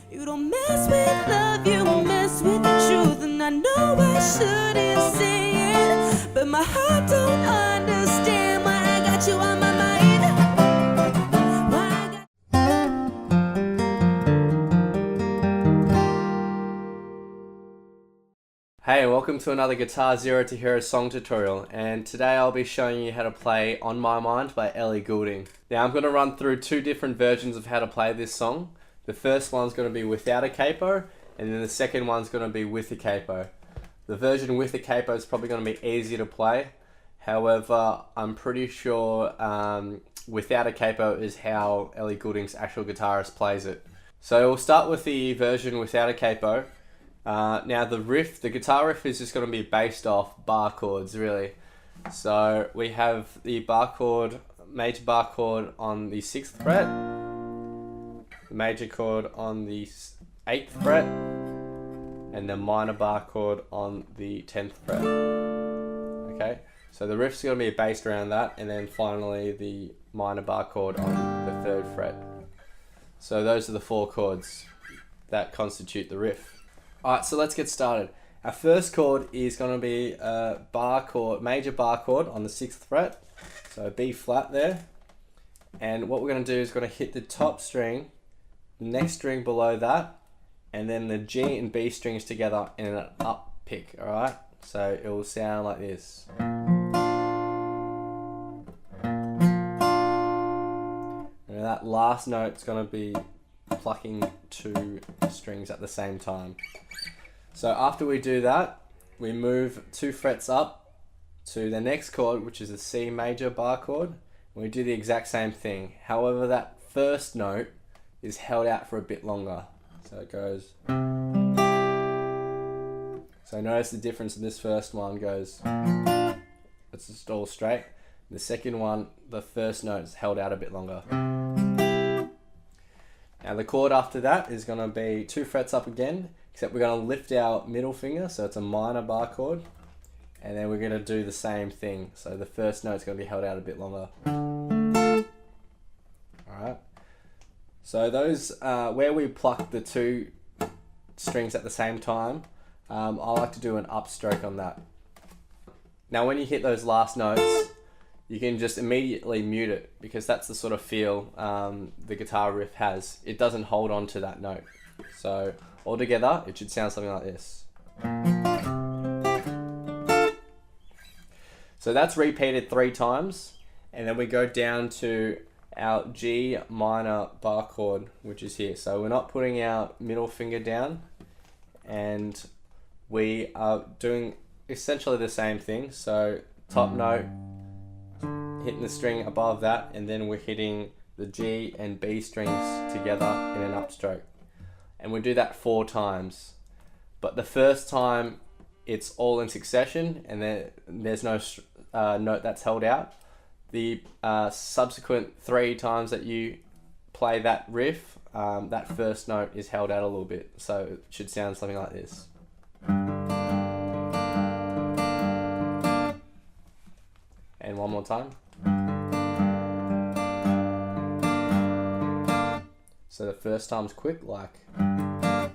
You don't mess with love, you mess with the truth. And I know I shouldn't say it, but my heart don't understand why I got you on my mind. Why I got Hey, welcome to another Guitar Zero to Hero song tutorial, and today I'll be showing you how to play On My Mind by Ellie Goulding. Now I'm going to run through two different versions of how to play this song. The first one's going to be without a capo, and then the second one's going to be with a capo. The version with a capo is probably going to be easier to play, however I'm pretty sure without a capo is how Ellie Goulding's actual guitarist plays it. So we'll start with the version without a capo. Now the guitar riff is just going to be based off bar chords really. So we have the bar chord, major bar chord on the 6th fret, the major chord on the 8th fret, and the minor bar chord on the 10th fret. Okay, so the riff's going to be based around that, and then finally the minor bar chord on the 3rd fret. So those are the 4 chords that constitute the riff. Alright, so let's get started. Our first chord is going to be a bar chord, major bar chord on the 6th fret, so B flat there. And what we're going to do is we're going to hit the top string, the next string below that, and then the G and B strings together in an up pick. Alright, so it will sound like this. And that last note is going to be plucking 2 strings at the same time. So after we do that, we move 2 frets up to the next chord, which is a C major bar chord. And we do the exact same thing. However, that first note is held out for a bit longer. So it goes. So notice the difference in this first one goes, it's just all straight. The second one, the first note is held out a bit longer. Now the chord after that is going to be 2 frets up again, except we're going to lift our middle finger, so it's a minor bar chord, and then we're going to do the same thing. So the first note's going to be held out a bit longer. Alright, so those, where we pluck the 2 strings at the same time, I like to do an upstroke on that. Now when you hit those last notes, you can just immediately mute it, because that's the sort of feel the guitar riff has. It doesn't hold on to that note. So altogether, it should sound something like this. So that's repeated 3 times, and then we go down to our G minor bar chord, which is here. So we're not putting our middle finger down, and we are doing essentially the same thing. So top note, hitting the string above that, and then we're hitting the G and B strings together in an upstroke. And we do that 4 times. But the first time it's all in succession, and there's no note that's held out. The subsequent 3 times that you play that riff, that first note is held out a little bit. So it should sound something like this. And one more time. So the first time's quick, like, and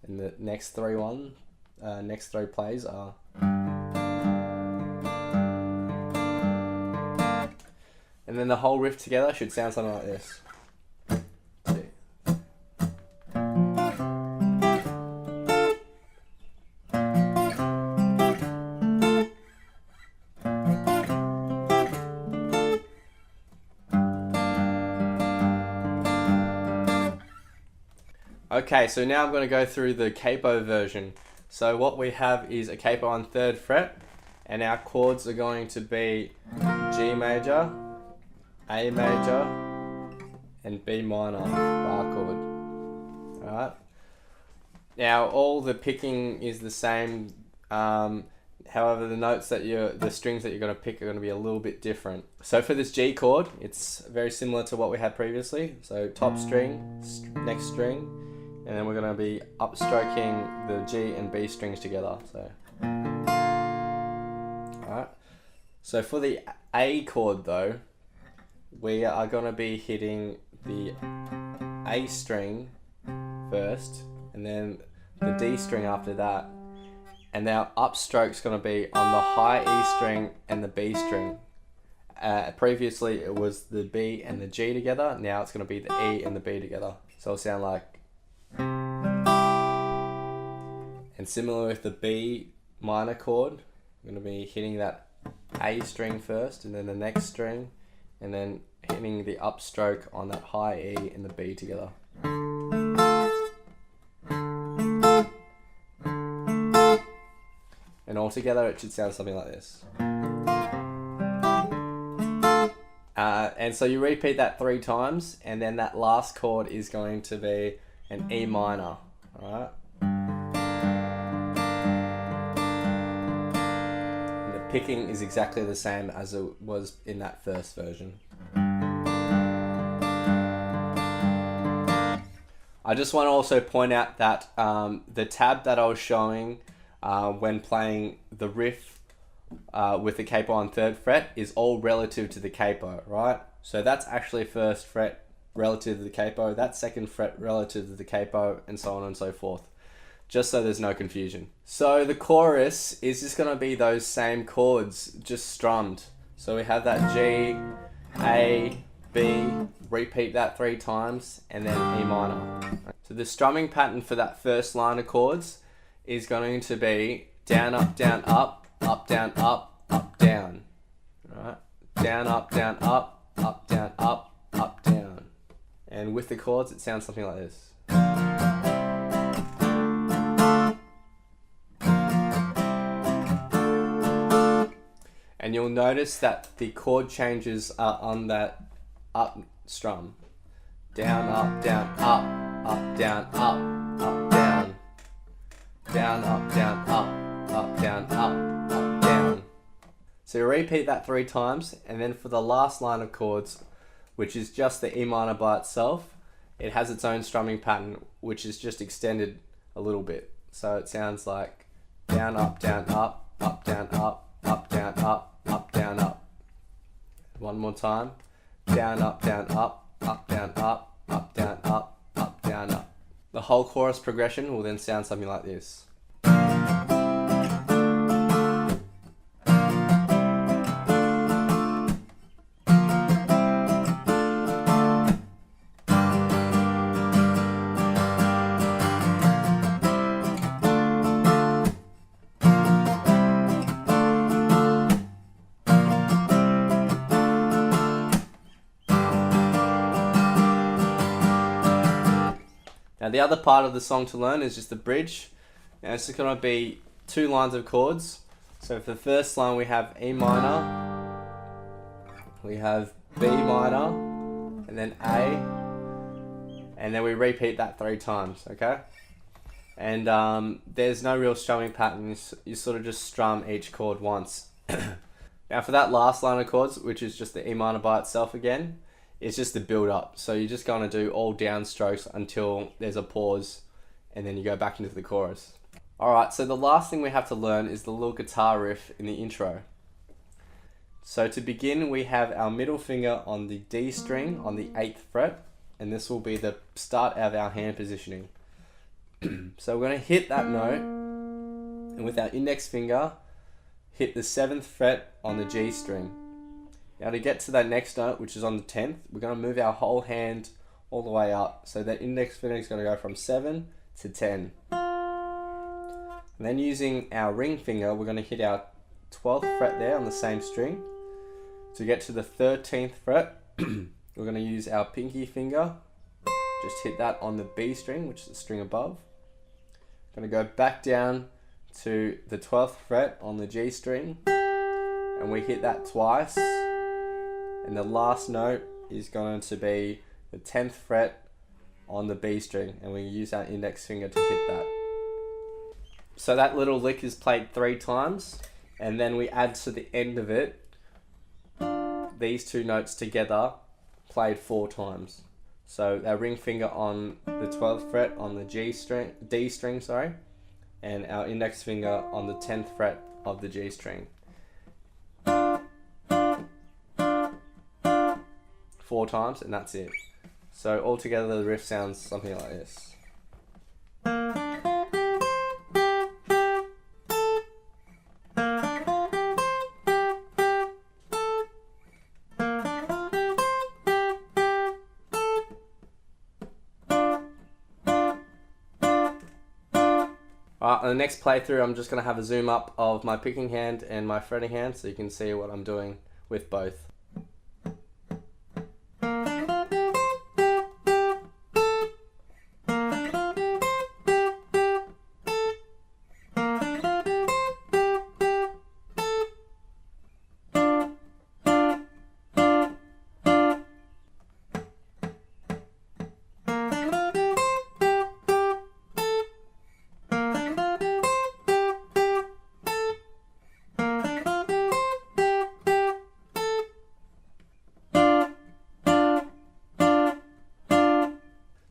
the next 3 plays are. And then the whole riff together should sound something like this. Okay, so now I'm going to go through the capo version. So what we have is a capo on 3rd fret, and our chords are going to be G major, A major, and B minor bar chord. Alright. Now all the picking is the same, however the notes that the strings that you're going to pick are going to be a little bit different. So for this G chord, it's very similar to what we had previously. So top string, next string, and then we're going to be upstroking the G and B strings together. So, alright. So for the A chord though, we are going to be hitting the A string first, and then the D string after that. And our upstroke's going to be on the high E string and the B string. Previously it was the B and the G together, now it's going to be the E and the B together. So it'll sound like... And similar with the B minor chord, I'm going to be hitting that A string first and then the next string, and then hitting the upstroke on that high E and the B together. And all together it should sound something like this. And so you repeat that 3 times, and then that last chord is going to be an E minor. Alright? And the picking is exactly the same as it was in that first version. I just want to also point out that the tab that I was showing when playing the riff with the capo on 3rd fret is all relative to the capo, right? So that's actually 1st fret relative to the capo, that's 2nd fret relative to the capo, and so on and so forth, just so there's no confusion. So the chorus is just going to be those same chords, just strummed. So we have that G, A, B, repeat that 3 times, and then E minor. So the strumming pattern for that first line of chords is going to be down, up, down, up, down, up, down. Right? Down, up, down, up, down. And with the chords, it sounds something like this. And you'll notice that the chord changes are on that up strum. Down, up, down, up, down, up, down. Down, up, down, up, down, up, down. So you repeat that 3 times, and then for the last line of chords, which is just the E minor by itself, it has its own strumming pattern, which is just extended a little bit. So it sounds like down, up, down, up, down, up, down, up, down, up. One more time. Down, up, down, up, down, up, down, up, down, up. The whole chorus progression will then sound something like this. Now the other part of the song to learn is just the bridge. Now it's just going to be 2 lines of chords. So for the first line we have E minor, we have B minor, and then A, and then we repeat that 3 times, okay? And there's no real strumming pattern, you sort of just strum each chord once. Now for that last line of chords, which is just the E minor by itself again, it's just the build up. So you're just going to do all downstrokes until there's a pause, and then you go back into the chorus. Alright, so the last thing we have to learn is the little guitar riff in the intro. So to begin, we have our middle finger on the D string on the 8th fret, and this will be the start of our hand positioning. So we're going to hit that note, and with our index finger, hit the 7th fret on the G string. Now to get to that next note, which is on the 10th, we're going to move our whole hand all the way up. So that index finger is going to go from 7 to 10. And then using our ring finger, we're going to hit our 12th fret there on the same string. To get to the 13th fret, we're going to use our pinky finger, just hit that on the B string, which is the string above. Going to go back down to the 12th fret on the G string, and we hit that twice. And the last note is going to be the 10th fret on the B string, and we use our index finger to hit that. So that little lick is played 3 times, and then we add to the end of it these 2 notes together played 4 times. So our ring finger on the 12th fret on the D string, and our index finger on the 10th fret of the G string. 4 times, and that's it. So altogether the riff sounds something like this. Alright, on the next playthrough I'm just going to have a zoom up of my picking hand and my fretting hand so you can see what I'm doing with both.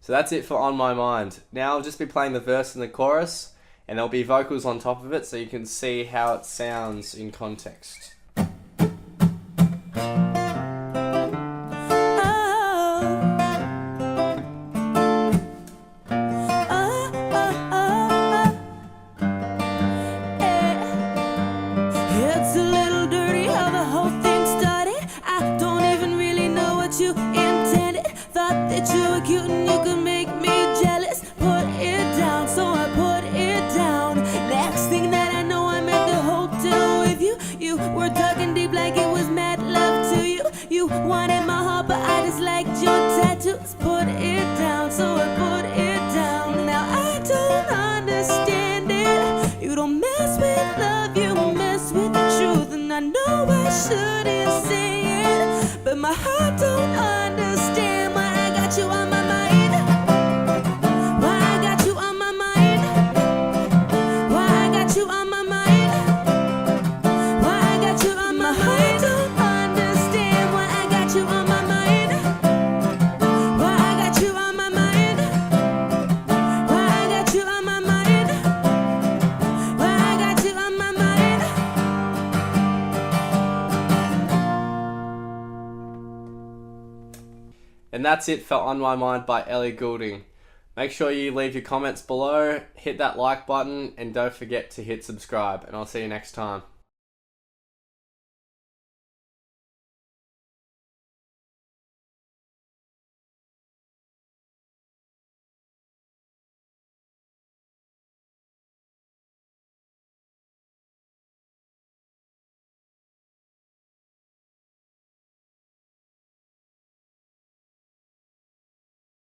So that's it for On My Mind. Now I'll just be playing the verse and the chorus, and there'll be vocals on top of it so you can see how it sounds in context. It's a little dirty how the whole thing started. I don't even really know what you intended. Thought that you were cute and you could make me jealous. Put it down, so I put it down. Next thing that I know, I'm at the hotel with you. You were talking deep like it was mad love to you. You wanted my heart, but I just liked your tattoos. Put it down, so I put it down. Now I don't understand it. You don't mess with love, you mess with the truth. And I know I shouldn't say it, but my heart don't understand why I got you on my mind. Why I got you on my mind. Why I got you on my mind. Why I got you on my mind. Don't understand why I got you on my mind. Why I got you on my mind. Why I got you on my mind. Why I got you on my mind. And that's it for On My Mind by Ellie Goulding. Make sure you leave your comments below, hit that like button, and don't forget to hit subscribe, and I'll see you next time.